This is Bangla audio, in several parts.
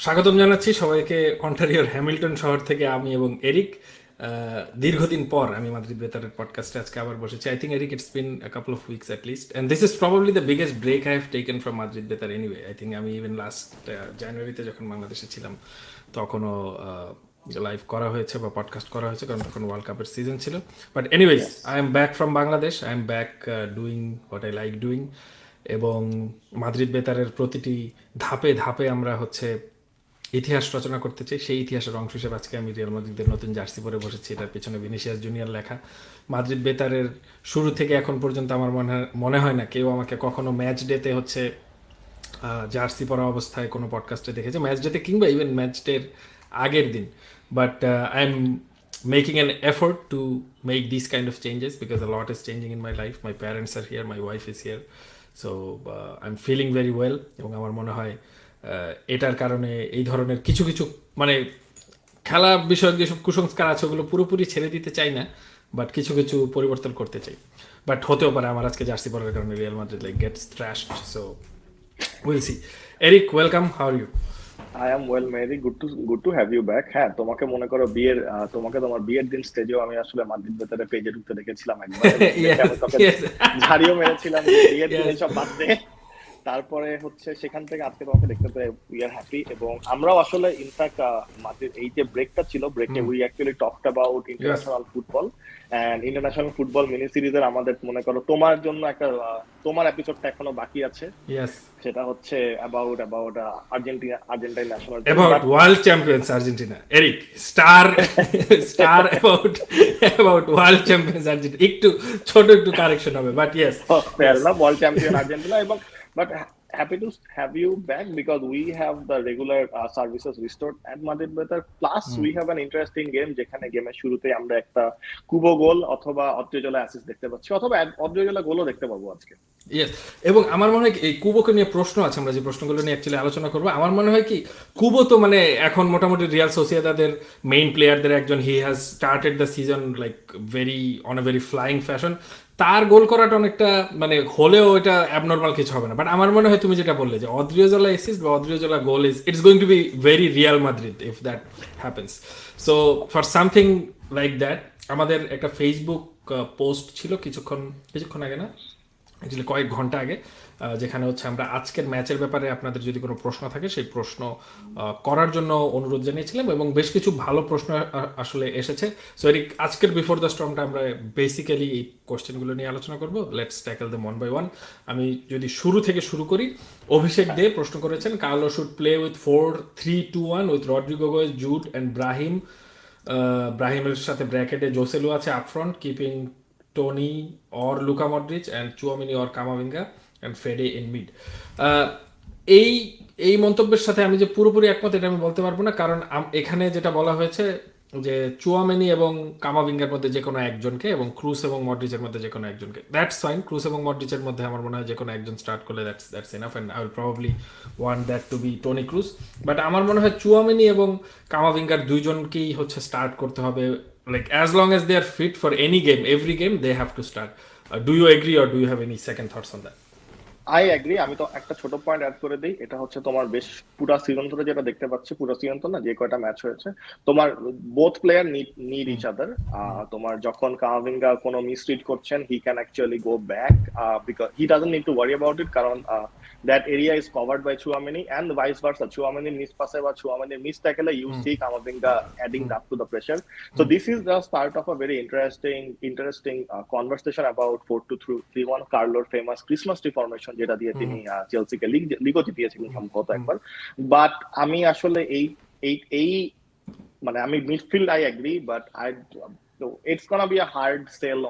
স্বাগতম জানাচ্ছি সবাইকে অন্টারিওর হ্যামিল্টন শহর থেকে আমি এবং এরিক। দীর্ঘদিন পর আমি মাদ্রিদ বেতারের পডকাস্টে আজকে আবার বসেছি। I think Eric it's been a couple of weeks at least, and this is probably the biggest break I have taken from Madrid বেতার এনিওয়ে। আই থিঙ্ক আমি ইভেন লাস্ট জানুয়ারিতে যখন বাংলাদেশে ছিলাম তখনও লাইভ করা হয়েছে বা পডকাস্ট করা হয়েছে, কারণ তখন ওয়ার্ল্ড কাপের সিজন ছিল। But anyways, Yes. I am back from Bangladesh, I am back doing what I like doing. এবং মাদ্রিদ বেতারের প্রতিটি ধাপে ধাপে আমরা হচ্ছে ইতিহাস রচনা করতে চাই। সেই ইতিহাসের অংশ হিসেবে আজকে আমি রিয়াল মাদ্রিদের নতুন জার্সি পরে বসেছি। এটার পেছনে ভিনিসিয়াস জুনিয়র লেখা। মাদ্রিদ বেতারের শুরু থেকে এখন পর্যন্ত আমার মনে হয় না কেউ আমাকে কখনো ম্যাচ ডেতে হচ্ছে জার্সি পরা অবস্থায় কোনো পডকাস্টে দেখেছে, ম্যাচ ডেতে কিংবা ইভেন ম্যাচ ডের আগের দিন। But I am making an effort to make these kind of changes because a lot is changing in my life. My parents are here, my wife is here, so I'm feeling very well. এবং আমার মনে হয় এটার কারণে এই ধরনের কিছু কিছু মানে খেলা বিষয়ক যেসব কুসংস্কার আছে ওগুলো পুরোপুরি ছেড়ে দিতে চাই না, বাট কিছু কিছু পরিবর্তন করতে চাই। বাট হতেও পারে আমার আজকে জার্সি পরার কারণে Real Madrid like gets trashed, so will see. Eric, welcome, how are you? I am well, Mary. Good to have you back. হ্যাঁ, তোমাকে মনে করো তোমাকে তোমার বিয়ের দিন স্টেজেও আমি আসলে মাদ্রিদ বেতারে পেজে ঢুকতে দেখেছিলাম একবার, এবং দেখে আমি তোকে ইয়েস ঝাড়িও মেরেছিলাম যে বিয়ের দিন ইয়েস এইসব বাদ দে। তারপরে হচ্ছে সেখান থেকে আজকে তোমাকে দেখতে পেয়ে উই আর হ্যাপি। এবং আমরাও আসলে ইনফ্যাক্ট মাদ্রিদ এই যে ব্রেকটা ছিল, ব্রেকে we actually talked about yes international football and international football mini সিরিজের আমাদের মনে করো তোমার জন্য একটা তোমার এপিসোডটা এখনো বাকি আছে। ইয়েস সেটা হচ্ছে about Argentine national team. about but world champions Argentina. Eric, star star about world champions Argentina. একটু ছোট একটু কারেকশন হবে, বাট ইয়েস ফেয়ার ইয়েস না, ওয়ার্ল্ড চ্যাম্পিয়ন আর্জেন্টিনা। এবং but happy to have you back because we have the regular services restored at Madrid বেতার, plus we have an interesting game যেখানে গেমের শুরুতেই আমরা একটা কুবো গোল অথবা অদ্রিজোলা অ্যাসিস্ট দেখতে পাচ্ছি, অথবা অদ্রিজোলা গোলও দেখতে পাবো আজকে। ইয়েস। এবং আমার মনে হয় এই কুবোকে নিয়ে প্রশ্ন আছে, আমরা যে প্রশ্নগুলো নিয়ে অ্যাকচুয়ালি আলোচনা করবো। আমার মনে হয় কি, কুবো তো মানে এখন মোটামুটি রিয়াল সোসিয়েদাদের মেইন প্লেয়ারদের একজন। He has started the season like very on a very flying fashion. তার গোল করাটা অনেকটা মানে হলেও এটা অ্যাবনর্মাল কিছু হবে না। বাট আমার মনে হয় তুমি যেটা বললে যে অদ্রিওজোলা অ্যাসিস্ট বা Odriozola goal is it's going to be very Real Madrid if that happens. So for something like that আমাদের একটা ফেসবুক পোস্ট ছিল কিছুক্ষণ আগে, না অ্যাকচুয়ালি কয়েক ঘন্টা আগে, যেখানে হচ্ছে আমরা আজকের ম্যাচের ব্যাপারে আপনাদের যদি কোনো প্রশ্ন থাকে সেই প্রশ্ন করার জন্য অনুরোধ জানিয়েছিলাম, এবং বেশ কিছু ভালো প্রশ্ন আসলে এসেছে। সো এরিক, আজকের বিফোর দ্য স্টর্মটা আমরা বেসিক্যালি এই কোশ্চেনগুলো নিয়ে আলোচনা করবো। Let's tackle the one by one. আমি যদি শুরু থেকে শুরু করি, অভিষেক দে প্রশ্ন করেছেন Carlo should play with 4-3-2-1 with Rodrygo Goes, Jude and Brahim. ব্রাহিমের সাথে ব্র্যাকেটে জোসেলু আছে upfront, keeping Toni or Luka Modric and Tchouameni or Camavinga and Fede in mid. এই এই মন্তব্যের সাথে আমি যে পুরোপুরি একমত এটা আমি বলতে পারবো না, কারণ এখানে যেটা বলা হয়েছে যে চুয়ামেনি এবং কামাভিঙ্গার মধ্যে যে কোনো একজনকে, এবং ক্রুস এবং মডরিচের মধ্যে যে কোনো একজনকে, দ্যাটস ফাইন। ক্রুস এবং মডরিচের মধ্যে আমার মনে হয় যে কোনো একজন স্টার্ট করলে that's enough, and I will probably want that to be Toni Kroos. But আমার মনে হয় চুয়ামেনি এবং কামাভিঙ্গার দুইজনকেই হচ্ছে স্টার্ট করতে হবে, like as long as they are fit for any game, every game they have to start. Do you agree or do you have any second thoughts on that? I agree. আমি তো একটা ছোট পয়েন্ট অ্যাড করে দিই, এটা হচ্ছে তোমার বেশ পুরা সিজন ধরে যেটা দেখতে পাচ্ছি, পুরো সিজন তো না, যে কয়টা ম্যাচ হয়েছে, তোমার both player need each other. তোমার যখন কামাভিঙ্গা কোনো মিসরিড করছেন, he can actually go back because he doesn't need to worry about it, কারণ that area is covered by Chouameni, and vice versa. Chouameni miss pass বা Chouameni miss tackle, you see Kamavinga adding up to the pressure. So this is the start of a very interesting conversation about 4-2-3-1, Carlo's famous Christmas tree formation, যেটা দিয়ে তিনি চেলসিকে লিগও জিতিয়েছিলেন সম্ভবত একবার। বাট আমি আসলে এই মানে আমি midfield I agree, but so it's gonna be a hard sell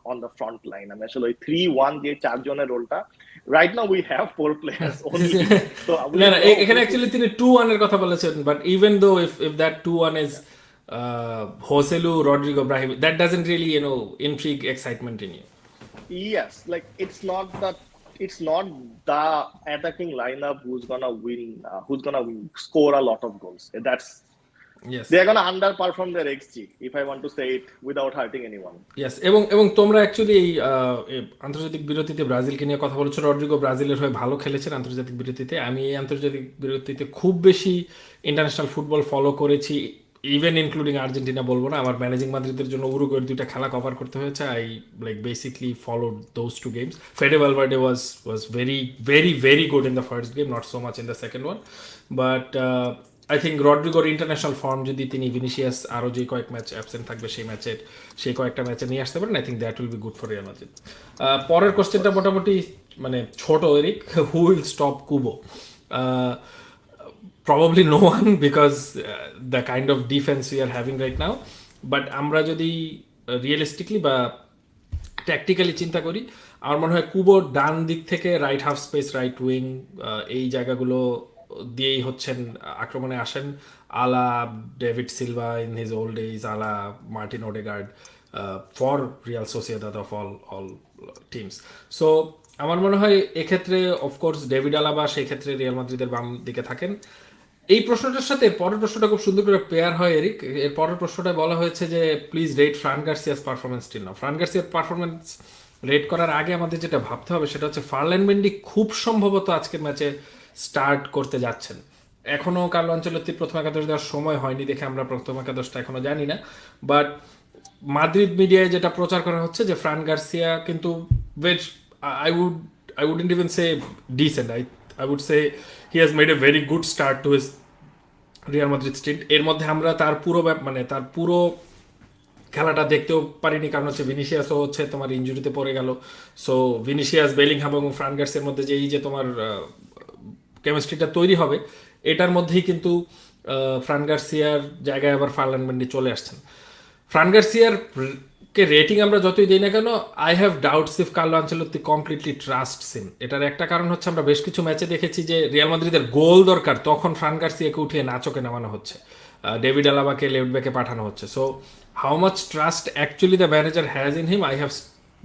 on the front line. আমি আসলে ওই 3-1 দিয়ে চারজনের রোলটা, right now we have 4 players only, so না না, এখানে অ্যাকচুয়ালি তিনি 2-1 এর কথা বলেছেন, but even though if that 2-1 is Joselu, Rodrigo, Brahim, that doesn't really intrigue excitement in you. yes, like it's not the attacking lineup who's gonna win, who's gonna score a lot of goals. That's Yes. They are going to underperform their XG, if I want to say it without hurting anyone. Yes, এবং তোমরা অ্যাকচুয়ালি এই আন্তর্জাতিক বিরতিতে ব্রাজিলকে নিয়ে কথা বলেছো। রড্রিগো ব্রাজিলের হয়ে ভালো খেলেছেন আন্তর্জাতিক বিরতিতে। আমি এই আন্তর্জাতিক বিরতিতে খুব বেশি ইন্টারন্যাশনাল ফুটবল ফলো করেছি, ইভেন ইনক্লুডিং আর্জেন্টিনা বলবো না। আমার ম্যানেজিং মাদ্রিদের জন্য উরুগুয়ের দুইটা খেলা কভার করতে হয়েছে। I like basically followed those two games. Fede Valverde was very very very good in the first game, not so much in the second one, but I think রড্রিগোর ইন্টারন্যাশনাল ফর্ম যদি তিনি ভিনিসিয়াস আরও যে কয়েক ম্যাচ অ্যাবসেন্ট থাকবে সেই কয়েকটা ম্যাচে নিয়ে আসতে পারেন, I think that will be good for Real Madrid. পরের কোশ্চেনটা মোটামুটি মানে ছোট, Eric, who will stop কুবো? Probably no one, because the kind of defense we are having right now. But আমরা যদি রিয়েলিস্টিকলি বা ট্যাকটিক্যালি চিন্তা করি, আমার মনে হয় কুবো ডান দিক থেকে right half space, right wing, এই জায়গাগুলো দিয়েই হচ্ছেন আক্রমণে আসেন, a la David Silva in his old age, a la Martin Odegaard for Real Sociedad of all teams. So আমার মনে হয় এক্ষেত্রে অফকোর্স ডেভিড আলাবা সেই ক্ষেত্রে রিয়াল মাদ্রিদের বাম দিকে থাকেন। এই প্রশ্নটার সাথে পরের প্রশ্নটা খুব সুন্দর করে পেয়ার হয়, এরিক। এর পরের প্রশ্নটা বলা হয়েছে যে please rate Fran Garcia's performance till now. Fran গার্সিয়ার পারফরমেন্স রেট করার আগে আমাদের যেটা ভাবতে হবে সেটা হচ্ছে ফার্ল্যান্ড মেন্ডি খুব সম্ভবত আজকের ম্যাচে স্টার্ট করতে যাচ্ছেন। এখনও কার্লো আনচেলত্তির প্রথম একাদশ দেওয়ার সময় হয়নি দেখে আমরা প্রথম একাদশটা এখনও জানি না, বাট মাদ্রিদ মিডিয়ায় যেটা প্রচার করা হচ্ছে যে ফ্রান গার্সিয়া কিন্তু বেশ, I wouldn't even say decent. I would say he has made a very good start to his Real Madrid stint. এর মধ্যে আমরা তার পুরো খেলাটা দেখতেও পারিনি, কারণ হচ্ছে ভিনিসিয়াসও হচ্ছে তোমার ইনজুরিতে পড়ে গেল। সো ভিনিসিয়াস, বেলিংহাম এবং ফ্রান গার্সিয়ার মধ্যে যে এই যে তোমার কেমিস্ট্রিটা তৈরি হবে, এটার মধ্যেই কিন্তু ফ্রান গার্সিয়ার জায়গায় আবার ফার্ল্যান্ড মেন্ডি চলে আসছেন। ফ্রান গার্সিয়ার কে রেটিং আমরা যতই দিই না কেন, I have doubts if Carlo Ancelotti completely trusts him. এটার একটা কারণ হচ্ছে আমরা বেশ কিছু ম্যাচে দেখেছি যে রিয়াল মাদ্রিদের গোল দরকার, তখন ফ্রান গার্সিয়াকে উঠিয়ে নাচোকে নামানো হচ্ছে, ডেভিড আলাবাকে লেফট ব্যাকে পাঠানো হচ্ছে। So how much trust actually the manager has in him, I have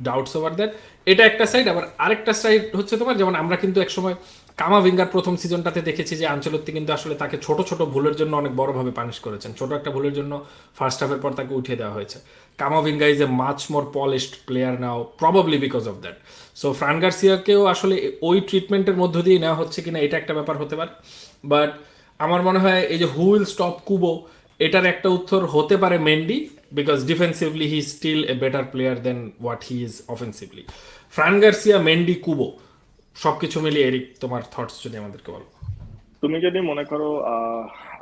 doubts over that. এটা একটা সাইড। আবার আরেকটা সাইড হচ্ছে তোমার, যেমন আমরা কিন্তু একসময় কামাভিঙ্গার প্রথম সিজনটাতে দেখেছি যে আনচেলত্তি কিন্তু আসলে তাকে ছোট ছোট ভুলের জন্য অনেক বড়ভাবে পানিশ করেছেন। ছোট একটা ভুলের জন্য ফার্স্ট হাফের পর তাকে উঠিয়ে দেওয়া হয়েছে। Camavinga is a much more polished player now, probably because of that. So Fran গার্সিয়াকেও আসলে ওই ট্রিটমেন্টের মধ্য দিয়ে নেওয়া হচ্ছে কিনা এটা একটা ব্যাপার হতে পারে। বাট আমার মনে হয় এই যে হু উইল স্টপ কুবো, এটার একটা উত্তর হতে পারে Mendy, because defensively he still a better player than what he is offensively. Fran Garcia, Mendy, Kubo সবকিছু মিলিয়ে এরিক তোমার থটস যদি আমাদেরকে বলো। তুমি যদি মনে করো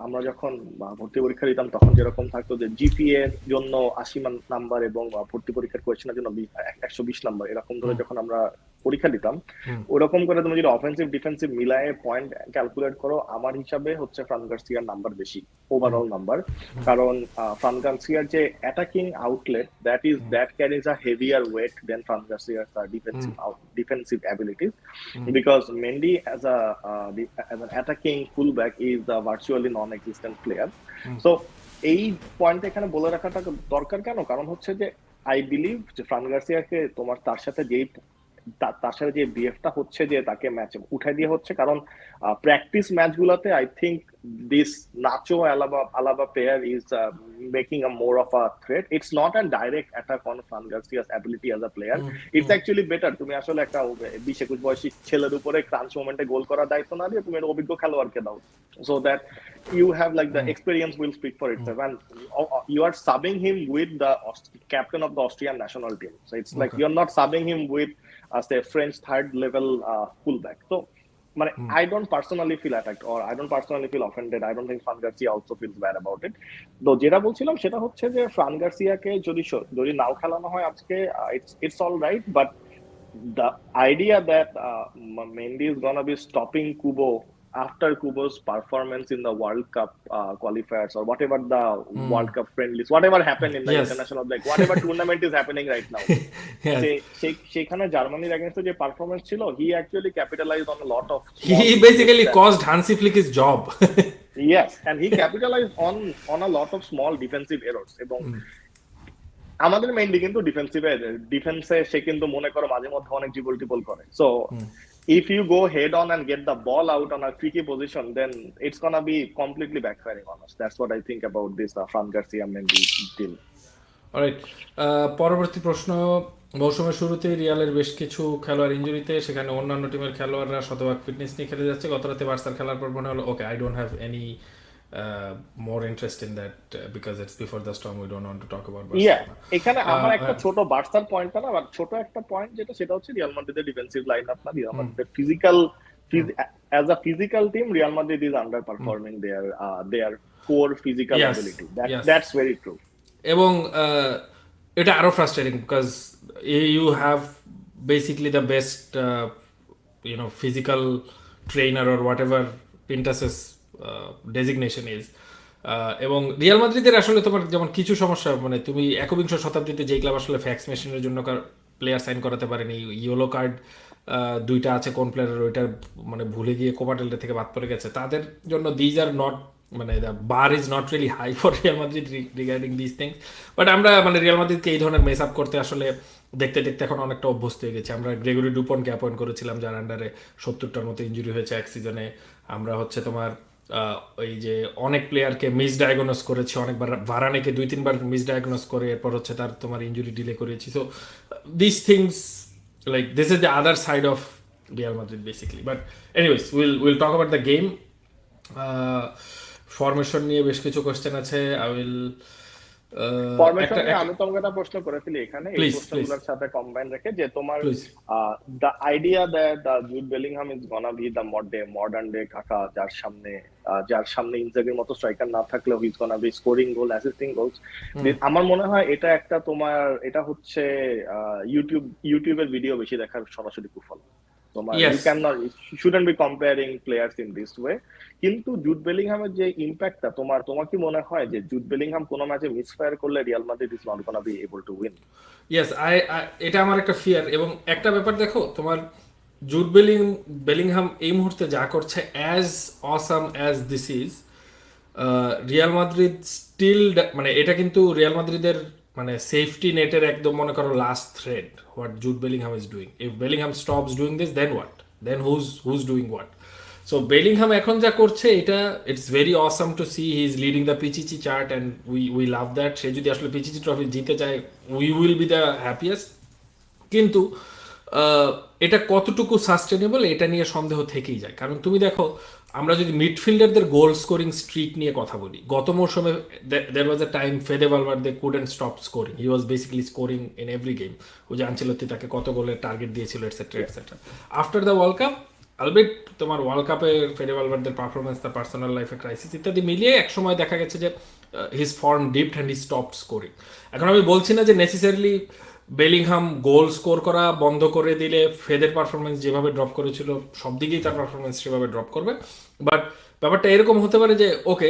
আমরা যখন ভর্তি পরীক্ষা দিতাম তখন যেরকম থাকতো যে জিপিএ এর জন্য 80 নাম্বার এবং ভর্তি পরীক্ষার কোয়েশ্চেনের জন্য 120 নাম্বার, এরকম ধরে যখন আমরা পরীক্ষা দিতাম, ওরকম করে তুমি যদি অফেন্সিভ ডিফেন্সিভ মিলায়ে পয়েন্ট ক্যালকুলেট করো, আমার হিসাবে হচ্ছে ফ্রান গার্সিয়ার নাম্বার বেশি, ওভারঅল নাম্বার। কারণ ফ্রান গার্সিয়ার যে attacking outlet, that carries a heavier weight then Fran গার্সিয়ার defensive abilities, because Mendy as an attacking fullback is a virtually non-existent player. So এই পয়েন্ট এখানে বলে রাখাটা দরকার কেন? কারণ হচ্ছে যে আই বিলিভ যে ফ্রান গার্সিয়াকে তোমার তার সাথে যে বিএফটা হচ্ছে যে তাকে ম্যাচে উঠাই দিয়ে হচ্ছে, কারণ প্র্যাকটিস ম্যাচগুলোতে I think this Nacho Alaba player is making a more of a threat. It's not a direct attack on Fran Garcia's ability as a player. It's actually better তুমি আসলে একটা 20-21 বয়সী ছেলের উপরে ক্রাঞ্চ মোমেন্টে গোল করার দায়িত্ব না দিয়ে তুমি একটা অভিজ্ঞ খেলোয়াড়কে দাও, so that you have like the experience will speak for itself, and you are subbing him with the captain of the Austrian national team, so it's like you're not subbing him with say French third level fullback. So I don't personally feel attacked or I don't personally feel offended. I don't think Fran Garcia also feels bad about it. তো যেটা বলছিলাম সেটা হচ্ছে যে ফ্রান গার্সিয়াকে যদি নাও খেলানো হয় আজকে, it's all right, but the idea that Mendy is gonna be stopping Kubo after Kubo's performance in the World Cup qualifiers or whatever the World Cup friendlies, whatever happened in the international, like whatever tournament is happening right now, সেখানে জার্মানির against যে পারফরম্যান্স ছিল, he actually capitalized on a lot of he basically caused Hansi Flick his job. Yes, and he capitalized on a lot of small defensive errors. এবং আমাদের মেইনলি কিন্তু ডিফেন্সে সে কিন্তু মনে করো মাঝে মধ্যে অনেক জীবল টিবল করে। So if you go head on and get the ball out on a tricky position, then it's gonna be completely backfiring on us. That's what I think about this Fran Garcia Mendy deal. Alright, পরবর্তী প্রশ্ন। মৌসুমের শুরুতেই রিয়ালের বেশ কিছু খেলোয়াড় ইনজুরিতে, সেখানে অন্যান্য টিমের খেলোয়াড়রা শতভাগ ফিটনেস নিয়ে খেলে যাচ্ছে। গত রাতে বার্সার খেলার পর মনে হলো okay, I don't have any more interest in that because it's before the storm, we don't want to talk about Barcelona. এখানে আমার একটা ছোট বার্সার পয়েন্টটা না, ছোট একটা পয়েন্ট যেটা, সেটা হচ্ছে রিয়াল মাদ্রিদের ডিফেন্সিভ লাইন আপ না, রিয়াল মাদ্রিদের physical as a physical team, Real Madrid is underperforming their core physical ability. That's very true. এবং এটা আরো frustrating because you have basically the best physical trainer or whatever Pintus's designation is. এবং রিয়াল মাদ্রিদের আসলে তোমার যেমন কিছু সমস্যা, মানে তুমি একবিংশ শতাব্দীতে যেই ক্লাব আসলে ফ্যাক্স মেশিনের জন্য প্লেয়ার সাইন করাতে পারেনি, ইয়েলো কার্ড দুইটা আছে কোন প্লেয়ারের, ওইটা মানে ভুলে গিয়ে কোপাটেলটা থেকে বাদ পড়ে গেছে, তাদের জন্য দিজ আর নট, মানে the bar is not really high for Real Madrid regarding this things. But আমরা মানে রিয়াল মাদ্রিদকে এই ধরনের মেস আপ করতে আসলে দেখতে দেখতে এখন অনেকটা অভ্যস্ত হয়ে গেছি। আমরা গ্রেগরি ডুপনকে অ্যাপয়েন্ট করেছিলাম, যার আন্ডারে 70টার মতো ইঞ্জুরি হয়েছে এক সিজনে। আমরা হচ্ছে তোমার ওই যে অনেক প্লেয়ারকে মিস ডায়াগনোস করেছি, অনেকবার ভারানেকে 2-3বার মিস ডায়াগনোস করে এরপর হচ্ছে তার তোমার ইঞ্জুরি ডিলে করেছি। So this things, like this is the other side of Real Madrid basically. But anyways, we'll talk about the game. Formation নিয়ে বেশ কিছু কোশ্চেন আছে। I will ফরমেশন নিয়ে আমি তোমাকে একটা প্রশ্ন করে ফেলি এখানে, এই প্রশ্নগুলোর সাথে কম্বাইন রেখে, যে তোমার the idea that Jude Bellingham is gonna be the modern day কাকা, যার সামনে ইনজাগির মতো স্ট্রাইকার না থাকলেও he's gonna be scoring goal, assisting goals. আমার মনে হয় এটা একটা তোমার, এটা হচ্ছে ইউটিউবের ভিডিও বেশি দেখার সরাসরি কুফল। তোমার you shouldn't be comparing players in this way. কিন্তু জুড বেলিংহামের যে ইম্প্যাক্টটা, তোমার কি মনে হয় যে জুড বেলিংহাম কোনো ম্যাচে মিসফায়ার করলে Real Madrid is not gonna be able to win? Yes, এটা আমার একটা ফিয়ার। এবং একটা ব্যাপার দেখো, তোমার জুড বেলিংহাম এই মুহূর্তে যা করছে, as awesome as this is, Real Madrid still, মানে এটা কিন্তু রিয়াল মাদ্রিদের মানে সেফটি নেটের একদম মনে করো last thread, what Jude Bellingham is doing. If Bellingham stops doing this, then what, then who's doing what? So Bellingham এখন যা করছে, এটা it's very awesome to see. He is leading the Pichichi chart and we love that. সে যদি আসলে পিচিচি ট্রফি জিতে যায়, we will be the happiest. কিন্তু এটা কতটুকু সাস্টেনেবল, এটা নিয়ে সন্দেহ থেকেই যায়। কারণ তুমি দেখো, আমরা যদি মিডফিল্ডারদের গোল স্কোরিং স্ট্রিক নিয়ে কথা বলি, গত মৌসুমে there was a time Fede Valverde couldn't stop scoring, he was basically scoring in every game. ওই যে আনচেলত্তি তাকে কত গোলের টার্গেট দিয়েছিল, etcetera etcetera. After the world cup, albeit তোমার ওয়ার্ল্ড কাপে ফেদে ভালভার্দের পারফরমেন্স, তার পার্সোনাল লাইফে ক্রাইসিস ইত্যাদি মিলিয়ে একসময় দেখা গেছে যে his form dipped and he stopped scoring. এখন আমি বলছি না যে নেসেসারিলি বেলিংহাম গোল স্কোর করা বন্ধ করে দিলে ফেদের পারফরমেন্স যেভাবে ড্রপ করেছিল সব দিকেই তার পারফরমেন্স সেভাবে ড্রপ করবে, বাট ব্যাপারটা এরকম হতে পারে যে okay,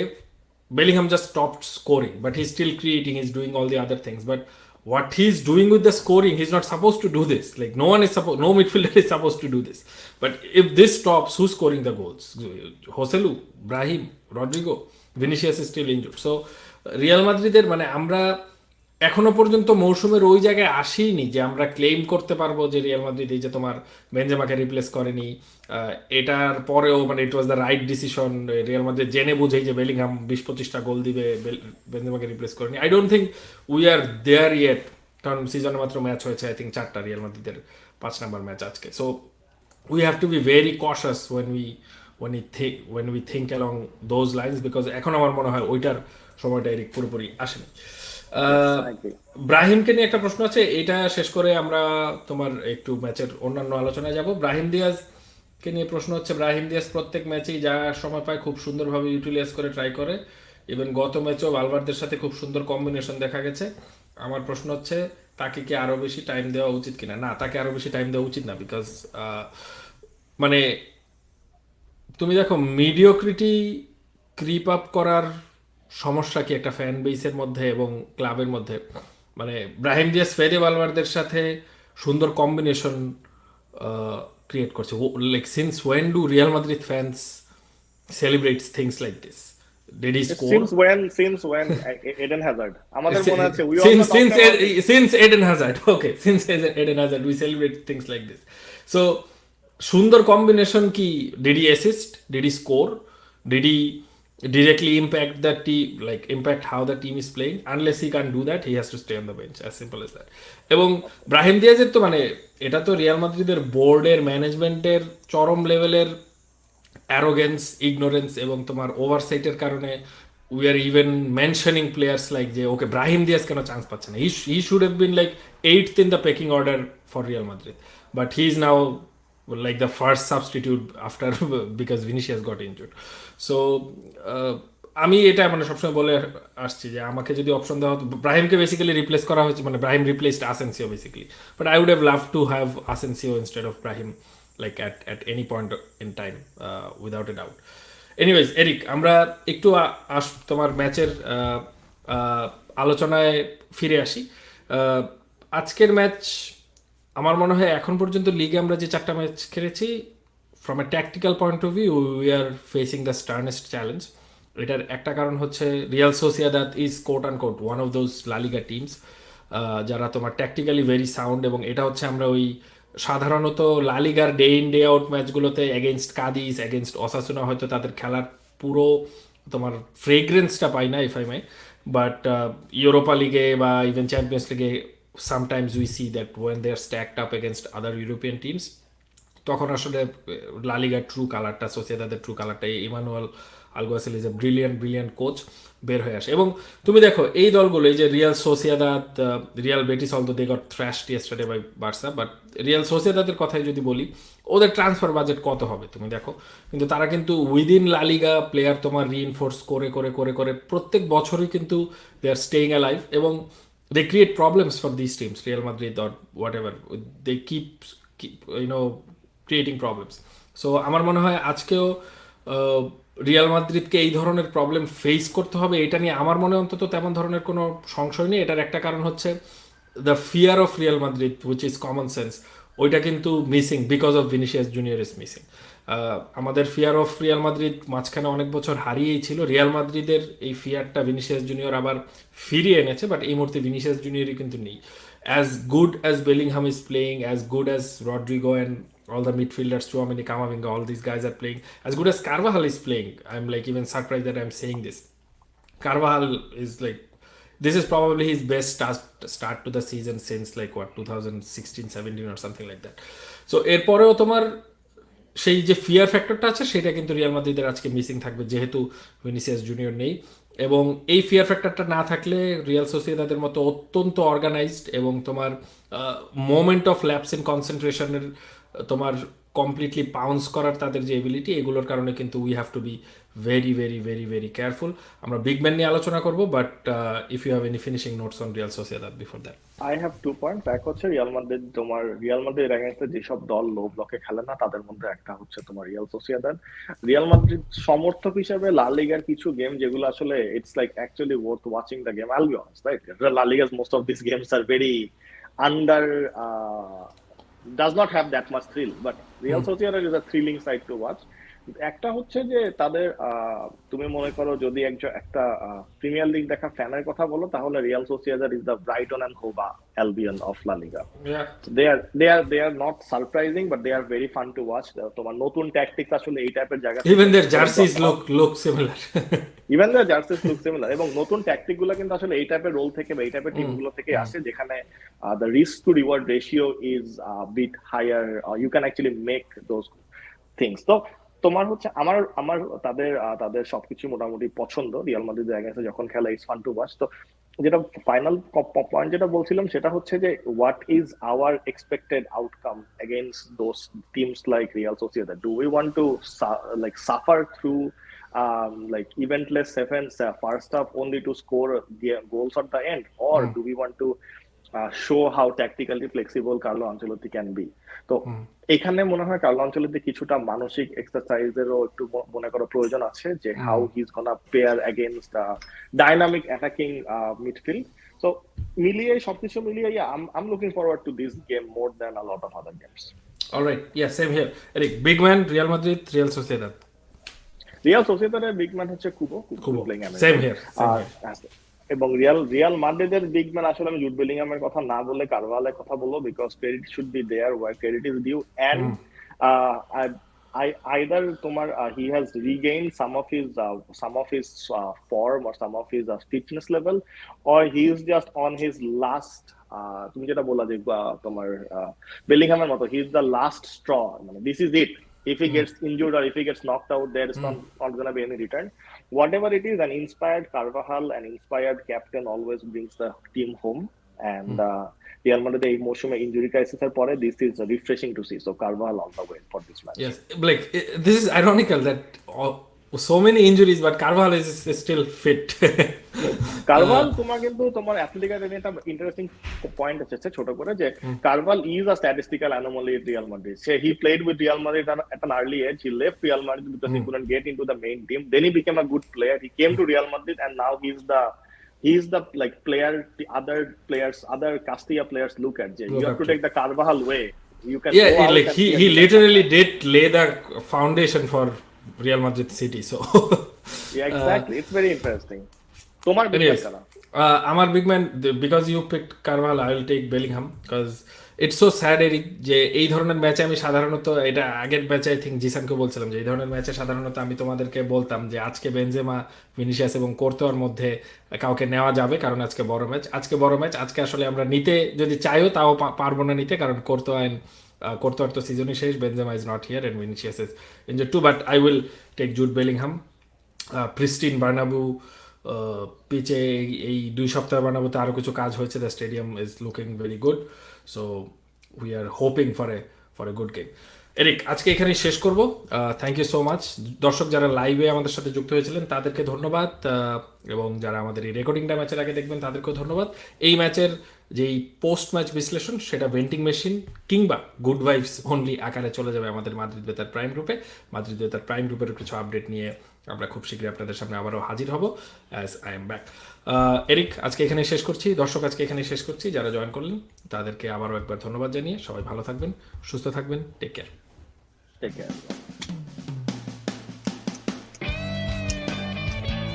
Bellingham just stopped scoring but he still creating, he is doing all the other things, but what he's doing with the scoring, he's not supposed to do this. Like no midfielder is supposed to do this. But if this stops, who's scoring the goals? Joselu, Brahim, Rodrigo, Vinicius is still injured. So Real Madrid মানে আমরা এখনো পর্যন্ত মৌসুমের ওই জায়গায় আসিনি যে আমরা ক্লেম করতে পারবো যে রিয়াল মাদ্রিদ এই যে তোমার বেনজেমাকে রিপ্লেস করেনি, এটার পরেও মানে it was the right decision. Real Madrid জেনে বুঝেই যে বেলিংহাম 20-25টা গোল দিবে, বেনজেমাকে রিপ্লেস করেনি। I don't think we are there yet, কারণ সিজনে মাত্র ম্যাচ হয়েছে আই থিঙ্ক 4টা, রিয়াল মাদ্রিদের 5 নম্বর ম্যাচ আজকে। So we have to be very কশাস when we think along those lines, because এখন আমার মনে হয় ওইটার সময়টা এরিক পুরোপুরি আসেনি। ব্রাহিমকে নিয়ে একটা প্রশ্ন আছে, এটা শেষ করে আমরা তোমার একটু ম্যাচের অন্যান্য আলোচনায় যাব। ব্রাহিম দিয়াজকে নিয়ে প্রশ্ন হচ্ছে, ব্রাহিম দিয়াজ প্রত্যেক ম্যাচেই যা সময় পায় খুব সুন্দরভাবে ইউটিলাইজ করে ট্রাই করে, ইভেন গত ম্যাচেও ভালভার্দের সাথে খুব সুন্দর কম্বিনেশন দেখা গেছে। আমার প্রশ্ন হচ্ছে, তাকে কি আরো বেশি টাইম দেওয়া উচিত কিনা? না, তাকে আরো বেশি টাইম দেওয়া উচিত না, বিকজ মানে তুমি দেখো মিডিওক্রিটি ক্রিপ আপ করার সমস্যা কি একটা ফ্যান বেসের মধ্যে এবং ক্লাবের মধ্যে? মানে ব্রাহিম দিয়াজ ফেদে ভালভার্দের সাথে সুন্দর কম্বিনেশন ক্রিয়েট করছে। Like since when do Real Madrid fans celebrates things like this? Did he score? Since when Eden Hazard, আমাদের মনে আছে, since Eden Hazard, okay, since Eden Hazard we celebrate things like this. So সুন্দর কম্বিনেশন কি, did he assist, did he score, did he directly impact the team, like impact how the team is playing? Unless he can't do that, he has to stay on the bench, as simple as that. এবং ব্রাহিম দিয়াজের তো মানে এটা তো রিয়াল মাদ্রিদের বোর্ডের ম্যানেজমেন্টের চরম লেভেলের অ্যারোগেন্স, ইগনোরেন্স এবং তোমার ওভারসাইটের কারণে we are even mentioning players like যে ওকে ব্রাহিম দিয়াজ কেন চান্স পাচ্ছে না, he should have been like 8th in the packing order for Real Madrid, but he is now like the first substitute after because Vinicius got injured. So আমি এটা মানে সবসময় বলে আসছি যে আমাকে যদি অপশন দেওয়া হতো, ব্রাহিমকে বেসিক্যালি রিপ্লেস করা হয়েছে, মানে Brahim replaced Asensio basically, but I would have love to have Asensio instead of Brahim like at any point in time, without a doubt. Anyways, Eric, আমরা একটু তোমার ম্যাচের আলোচনায় ফিরে আসি। আজকের ম্যাচ আমার মনে হয় এখন পর্যন্ত লিগে আমরা যে 4টা ম্যাচ খেলেছি, from a tactical point of view we are facing the sternest challenge. এটার একটা কারণ হচ্ছে Real Sociedad is quote and quote one of those La Liga teams যারা তোমার ট্যাকটিক্যালি ভেরি সাউন্ড, এবং এটা হচ্ছে আমরা ওই সাধারণত লালিগার ডে ইন ডে আউট ম্যাচগুলোতে এগেনস্ট কাদিস, এগেনস্ট অসাসুনা হয়তো তাদের খেলার পুরো তোমার ফ্রেগ্রেন্সটা পাই না, if I may, but Europa লিগে বা ইভেন চ্যাম্পিয়ন্স লিগে sometimes we see that when they are stacked up against other European teams, তখন আসলে লালিগার ট্রু কালারটা, সোসিয়েদাদের ট্রু কালারটা, Imanol Alguacil is a brilliant coach বের হয়ে আসে। এবং তুমি দেখো এই দলগুলো, এই যে Real Sociedad, Real Betis, although they got thrashed yesterday by Barca, but Real সোসিয়েদাদের কথাই যদি বলি, ওদের ট্রান্সফার বাজেট কত হবে তুমি দেখো, কিন্তু তারা কিন্তু উইদিন লালিগা প্লেয়ার তোমার রিইনফোর্স করে করে করে করে প্রত্যেক বছরই কিন্তু দে আর স্টেইং অ্যালাইভ, এবং they create problems for these teams, Real Madrid or whatever. They keep creating problems. So আমার মনে হয় আজকেও রিয়াল মাদ্রিদকে এই ধরনের প্রবলেম ফেস করতে হবে, এটা নিয়ে আমার মনে অন্তত তেমন ধরনের কোনো সংশয় নেই। এটার একটা কারণ হচ্ছে the fear of Real Madrid which is common sense, ওইটা কিন্তু missing because of Vinicius junior is missing. আমাদের ফিয়ার অফ রিয়াল মাদ্রিদ মাঝখানে অনেক বছর হারিয়েই ছিল, রিয়াল মাদ্রিদের এই ফিয়ারটা ভিনিসিয়াস জুনিয়র আবার ফিরিয়ে এনেছে, বাট এই মুহূর্তে ভিনিসিয়াস জুনিয়রই কিন্তু নেই। As good as Bellingham is playing, as good as Rodrygo and all the midfielders, Chouameni, Camavinga, all these guys are playing, as good as Carvajal is playing, I'm like even surprised that I'm saying this. Carvajal is like, this is probably his best start to the season since like what 2016-17 or something like that. So এরপরেও তোমার সেই যে ফিয়ার ফ্যাক্টরটা আছে সেটা কিন্তু রিয়াল মাদ্রিদের আজকে মিসিং থাকবে, যেহেতু ভিনিসিয়াস জুনিয়র নেই। এবং এই ফিয়ার ফ্যাক্টরটা না থাকলে রিয়াল সোসিয়েদাদের মতো অত্যন্ত অর্গানাইজড এবং তোমার মোমেন্ট অফ ল্যাপস ইন কনসেন্ট্রেশনের তোমার কমপ্লিটলি পাউন্স করার তাদের যে এবিলিটি, এগুলোর কারণে কিন্তু we have to be very very very very careful. আমরা বিগ ম্যান নিয়ে আলোচনা করবো, but if you have any finishing notes on Real Sociedad before that. I have 2 point. এক হচ্ছে রিয়াল মাদ্রিদ এগেইনস্টে যেসব দল লো ব্লকে খেলে না তাদের মধ্যে একটা হচ্ছে তোমার রিয়াল সোসিয়েদাদ। রিয়াল মাদ্রিদ সমর্থক হিসেবে লা লিগার কিছু গেম যেগুলো আসলে it's like actually worth watching the game, I'll be honest, right? La Liga's most of this games are very under does not have that much thrill, but Real Sociedad is a thrilling side to watch. একটা হচ্ছে যে তাদের তুমি মনে করো যদি একটা প্রিমিয়ার লিগ দেখা ফ্যানের কথা বলো, তাহলে Real Sociedad is the Brighton and Hove Albion of La Liga. they are not surprising, but they are very fun to watch. তোমার নতুন ট্যাকটিক্স আসলে এই টাইপের জায়গা, even their jerseys look similar. Even the jerseys look similar, এবং নতুন ট্যাকটিক গুলো কিন্তু আসলে এই টাইপের রোল থেকে বা এই টাইপের টিম গুলো থেকে আসে, যেখানে the risk to reward ratio is bit higher, you can actually make those things. তো তোমার হচ্ছে আমার তাদের সবকিছু মোটামুটি পছন্দ। রিয়াল মাদ্রিদের এগেইনস্টে যখন খেলা ইজ ফান টু ওয়াচ। তো যেটা ফাইনাল পয়েন্ট যেটা বলছিলাম সেটা হচ্ছে যে what is our expected outcome against those teams like Real Sociedad? Do we want to like suffer through like eventless first half only to score the goals at the end, or do we want to show how tactically flexible Carlo Ancelotti can be? তো এখানে মনে হয় কার্লো আনচেলত্তি কিছুটা মানসিক এক্সারসাইজেরও একটু মনে করার প্রয়োজন আছে, যে how he is gonna pair against dynamic attacking midfield. So মিলিয়ে সবকিছু মিলিয়ে I am looking forward to this game more than a lot of other games. Alright, yeah same here. Eric, big man Real Madrid, Real Sociedad? Real সোসিয়েদাদের বিগ ম্যান হচ্ছে কুবো প্লেইং সেম হিয়ার। এবং রিয়াল মাদ্রিদের বিগ ম্যান আসলে আমি জুড বেলিংহামের কথা না বলে কারভালের কথা বলবো, because credit should be there where credit is due. And either তোমার he has regained some of his form or some of his fitness level, or he is just on his last তুমি যেটা বললা যে তোমার বেলিংহামের মতো he is the last straw, মানে this is it. If he gets injured or if he gets knocked out, there is not going to be any return. Whatever it is, an inspired Carvajal, an inspired captain always brings the team home. And Real Madrid এই মৌসুমে ইনজুরি ক্রাইসিসের পরে this is refreshing to see. So Carvajal on the way for this match. Yes, like this is ironical that so many injuries, but Carvajal is still fit. কারভাল তোমার কিন্তু তোমার অ্যাথলেটিকার একটা ইন্টারেস্টিং পয়েন্ট আছে ছোট করে যে কারভাল is a statistical anomaly at Real Madrid. Say he played with Real Madrid at an early age. He left Real Madrid because he couldn't get into the main team. Then he became a good player. He came to Real Madrid and now he's the like player the other Castilla players look at. You have to take the Carvajal way. You can Yeah, like he literally did lay the foundation for Real Madrid City. So yeah, exactly. It's very interesting. তোমার big man কারা? আমার big man, because you picked Carvajal, I will take Bellingham, because it's so sad Eric যে এই ধরনের ম্যাচে আমি সাধারণত, এটা আগের ম্যাচে আই থিঙ্ক জিসানকে বলছিলাম যে এই ধরনের ম্যাচে সাধারণত আমি তোমাদেরকে বলতাম যে আজকে বেনজেমা, ভিনিসিয়াস এবং কোর্তোয়ার মধ্যে কাউকে নেওয়া যাবে, কারণ আজকে বড় ম্যাচ, আজকে আসলে আমরা নিতে যদি চাইও তাও পারবো না নিতে, কারণ কোর্তোয়ার তো সিজনই শেষ, Benzema is not here and Vinicius is injured too, but I will take Jude Bellingham. Pristine Bernabeu পিচে এই 2 সপ্তাহ বানাবোতে আরও কিছু কাজ হয়েছে, the stadium is looking very good, so we are hoping for a good game. Eric, আজকে এখানেই শেষ করবো। Thank you so much. দর্শক যারা লাইভে আমাদের সাথে যুক্ত হয়েছিলেন তাদেরকে ধন্যবাদ, এবং যারা আমাদের এই রেকর্ডিংটা ম্যাচের আগে দেখবেন তাদেরকেও ধন্যবাদ। এই ম্যাচের যেই পোস্ট ম্যাচ বিশ্লেষণ সেটা ভেন্টিং মেশিন কিংবা গুড ভাইবস অনলি আকারে চলে যাবে আমাদের মাদ্রিদ বেতার প্রাইম গ্রুপে। মাদ্রিদ বেতার প্রাইম গ্রুপের কিছু আপডেট নিয়ে আমরা খুব শীঘ্রই আপনাদের সামনে আবারও হাজির হব, as I am back. Eric, আজকে এখানে শেষ করছি। দর্শক, আজকে এখানে শেষ করছি। যারা জয়েন করলেন তাদেরকে আবারও একবার ধন্যবাদ জানিয়ে সবাই ভালো থাকবেন, সুস্থ থাকবেন। Take care.